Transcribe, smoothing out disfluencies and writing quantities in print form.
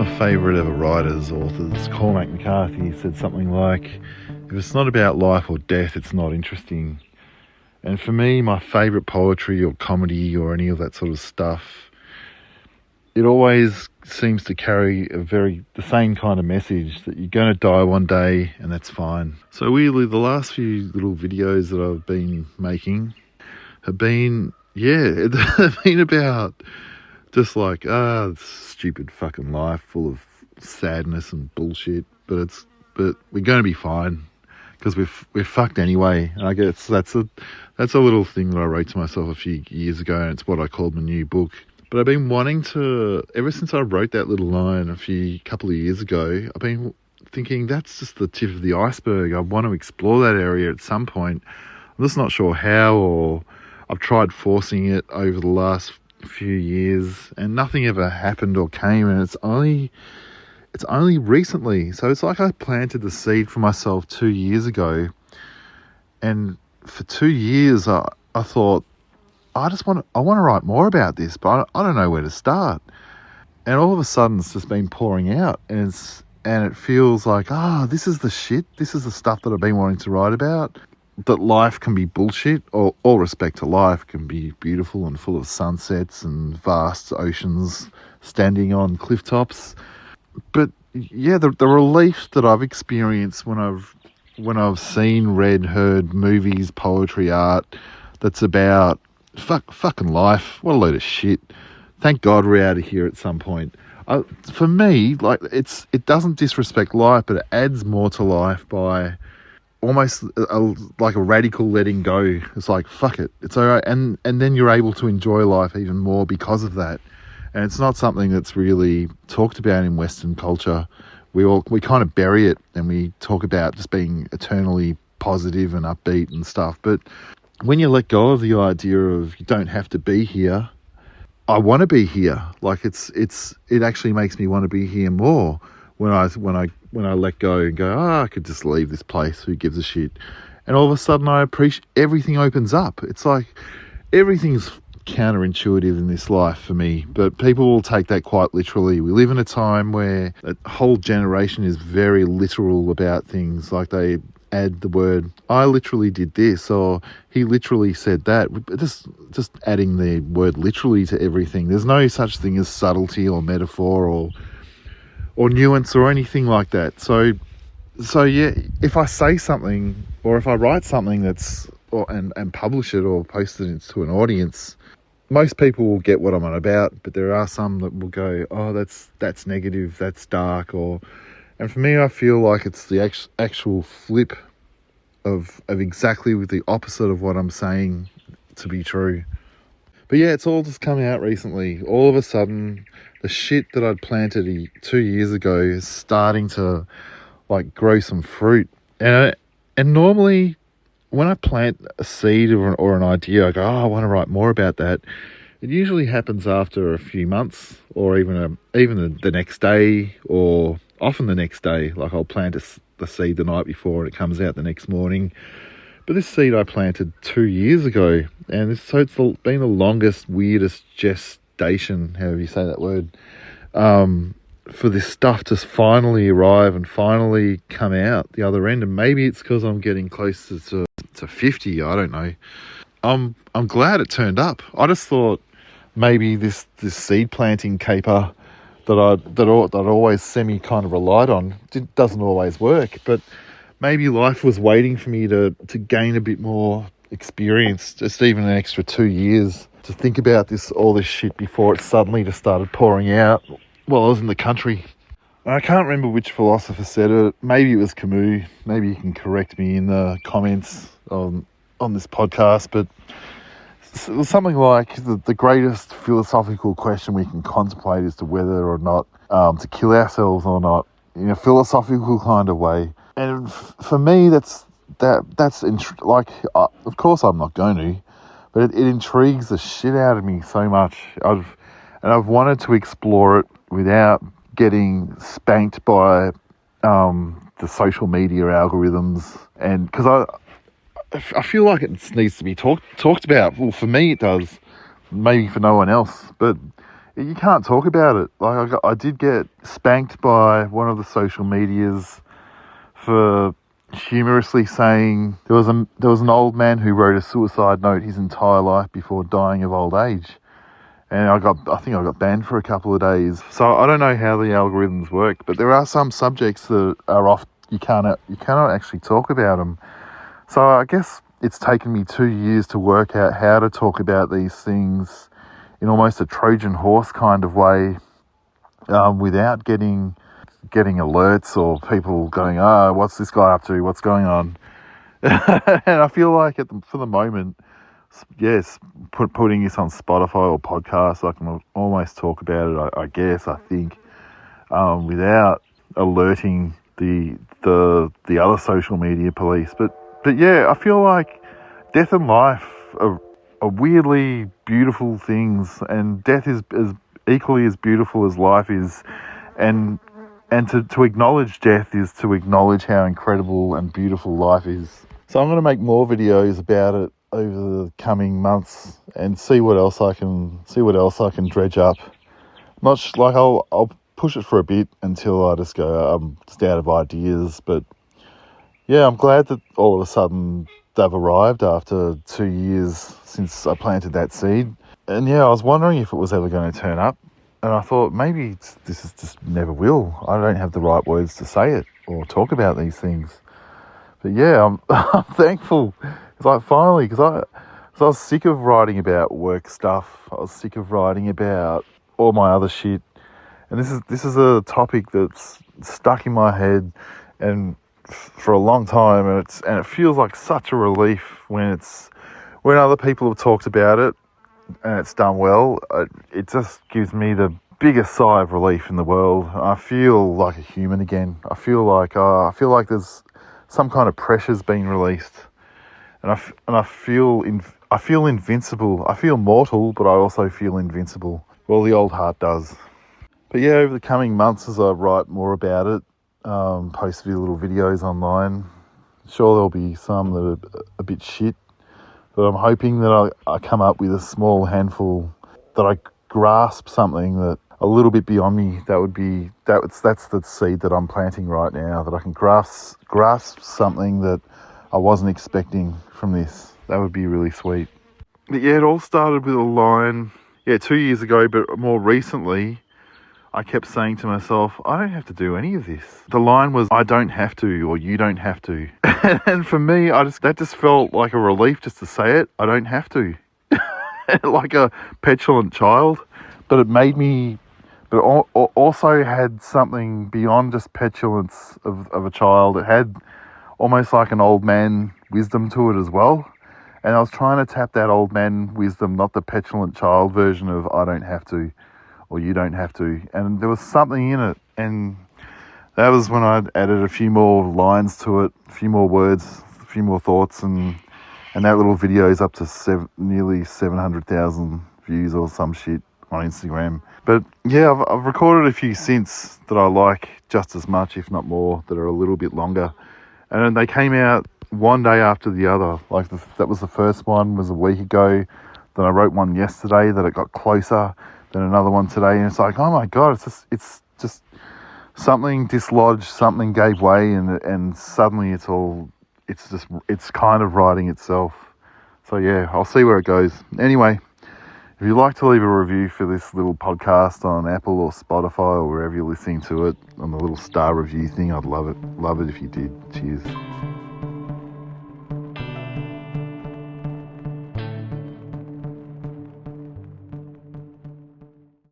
my favourite ever writers, authors, Cormac McCarthy, said something like, if it's not about life or death, it's not interesting. And for me, my favourite poetry or comedy or any of that sort of stuff, it always seems to carry the same kind of message, that you're going to die one day and that's fine. So weirdly, the last few little videos that I've been making have been, they've been about just like, stupid fucking life full of sadness and bullshit, but we're going to be fine because we're fucked anyway. And I guess that's a little thing that I wrote to myself a few years ago, and it's what I called my new book. But I've been wanting to, ever since I wrote that little line a couple of years ago, I've been thinking that's just the tip of the iceberg. I want to explore that area at some point. I'm just not sure how, or I've tried forcing it over the last few years and nothing ever happened or came, and it's only recently. So it's like I planted the seed for myself 2 years ago, and for 2 years I thought, I want to write more about this, but I don't know where to start. And all of a sudden it's just been pouring out, and it feels like, this is the shit. This is the stuff that I've been wanting to write about. That life can be bullshit, or all respect to life can be beautiful and full of sunsets and vast oceans standing on cliff tops. But yeah, the relief that I've experienced when I've seen, read, heard movies, poetry, art that's about fucking life. What a load of shit. Thank God we're out of here at some point. For me, like, it doesn't disrespect life, but it adds more to life by almost like a radical letting go. It's like, fuck it, it's all right, and then you're able to enjoy life even more because of that. And it's not something that's really talked about in Western culture. We kind of bury it, and we talk about just being eternally positive and upbeat and stuff. But when you let go of the idea of you don't have to be here, I want to be here. Like, it actually makes me want to be here more when I let go and go, I could just leave this place, who gives a shit? And all of a sudden I appreciate, everything opens up. It's like everything's counterintuitive in this life for me, but people will take that quite literally. We live in a time where a whole generation is very literal about things. Like, they add the word, I literally did this, or he literally said that. Just adding the word literally to everything. There's no such thing as subtlety or metaphor or nuance or anything like that. So yeah, if I say something, or if I write something and publish it or post it to an audience, most people will get what I'm on about, but there are some that will go, that's negative, that's dark, and for me, I feel like it's the actual flip of exactly with the opposite of what I'm saying to be true. But yeah, it's all just come out recently. All of a sudden, the shit that I'd planted 2 years ago is starting to like grow some fruit. And normally when I plant a seed or an idea, I go, I want to write more about that. It usually happens after a few months, or even the next day, or often the next day. Like, I'll plant the seed the night before and it comes out the next morning. But this seed I planted 2 years ago, and it's been the longest, weirdest gestation, however you say that word, for this stuff to finally arrive and finally come out the other end. And maybe it's because I'm getting closer to 50. I don't know. I'm glad it turned up. I just thought maybe this seed planting caper that I'd always semi kind of relied on doesn't always work, but maybe life was waiting for me to gain a bit more experience, just even an extra 2 years, to think about all this shit before it suddenly just started pouring out while I was in the country. I can't remember which philosopher said it. Maybe it was Camus. Maybe you can correct me in the comments on this podcast, but it was something like the greatest philosophical question we can contemplate is to whether or not to kill ourselves or not, in a philosophical kind of way. And for me, of course I'm not going to, but it intrigues the shit out of me so much. I've wanted to explore it without getting spanked by the social media algorithms, and because I feel like it needs to be talked about. Well, for me it does, maybe for no one else, but you can't talk about it. Like I did get spanked by one of the social medias for humorously saying there was an old man who wrote a suicide note his entire life before dying of old age, and I think I got banned for a couple of days. So I don't know how the algorithms work, but there are some subjects that are off. You cannot actually talk about them. So I guess it's taken me 2 years to work out how to talk about these things in almost a Trojan horse kind of way, without getting alerts or people going, "Oh, what's this guy up to? What's going on?" And I feel like for the moment, yes, putting this on Spotify or podcast, I can almost talk about it. I guess I think without alerting the other social media police, but yeah, I feel like death and life are weirdly beautiful things, and death is as equally as beautiful as life is, and to acknowledge death is to acknowledge how incredible and beautiful life is. So I'm going to make more videos about it over the coming months and see what else I can dredge up. I'll push it for a bit until I just go, I'm just out of ideas. But yeah, I'm glad that all of a sudden they've arrived after 2 years since I planted that seed. And yeah, I was wondering if it was ever going to turn up. And I thought maybe this is just never will. I don't have the right words to say it or talk about these things. But yeah, I'm thankful. It's like finally, because I was sick of writing about work stuff. I was sick of writing about all my other shit. And this is a topic that's stuck in my head and for a long time, and it feels like such a relief when other people have talked about it and it's done well. It just gives me the biggest sigh of relief in the world. I feel like a human again. I feel like there's some kind of pressure's been released, and I feel invincible. I feel mortal, but I also feel invincible. Well, the old heart does. But yeah, over the coming months, as I write more about it, post a few little videos online, sure there'll be some that are a bit shit, but I'm hoping that I come up with a small handful that I grasp something that a little bit beyond me. That's the seed that I'm planting right now, that I can grasp something that I wasn't expecting from this. That would be really sweet. But yeah, it all started with a line, 2 years ago, but more recently, I kept saying to myself, I don't have to do any of this. The line was, I don't have to, or you don't have to. And for me, that just felt like a relief just to say it. I don't have to. Like a petulant child. But it made me, but also had something beyond just petulance of a child. It had almost like an old man wisdom to it as well. And I was trying to tap that old man wisdom, not the petulant child version of I don't have to, or you don't have to. And there was something in it. And that was when I added a few more lines to it, a few more words, a few more thoughts. And that little video is up to nearly 700,000 views or some shit on Instagram. But yeah, I've recorded a few since that I like just as much, if not more, that are a little bit longer. And they came out one day after the other. Like that was the first one, was a week ago. Then I wrote one yesterday that it got closer. Then another one today, and it's like, oh my god, it's just something dislodged, something gave way, and suddenly it's kind of writing itself. So yeah, I'll see where it goes. Anyway, if you'd like to leave a review for this little podcast on Apple or Spotify or wherever you're listening to it, on the little star review thing, I'd love it if you did. Cheers.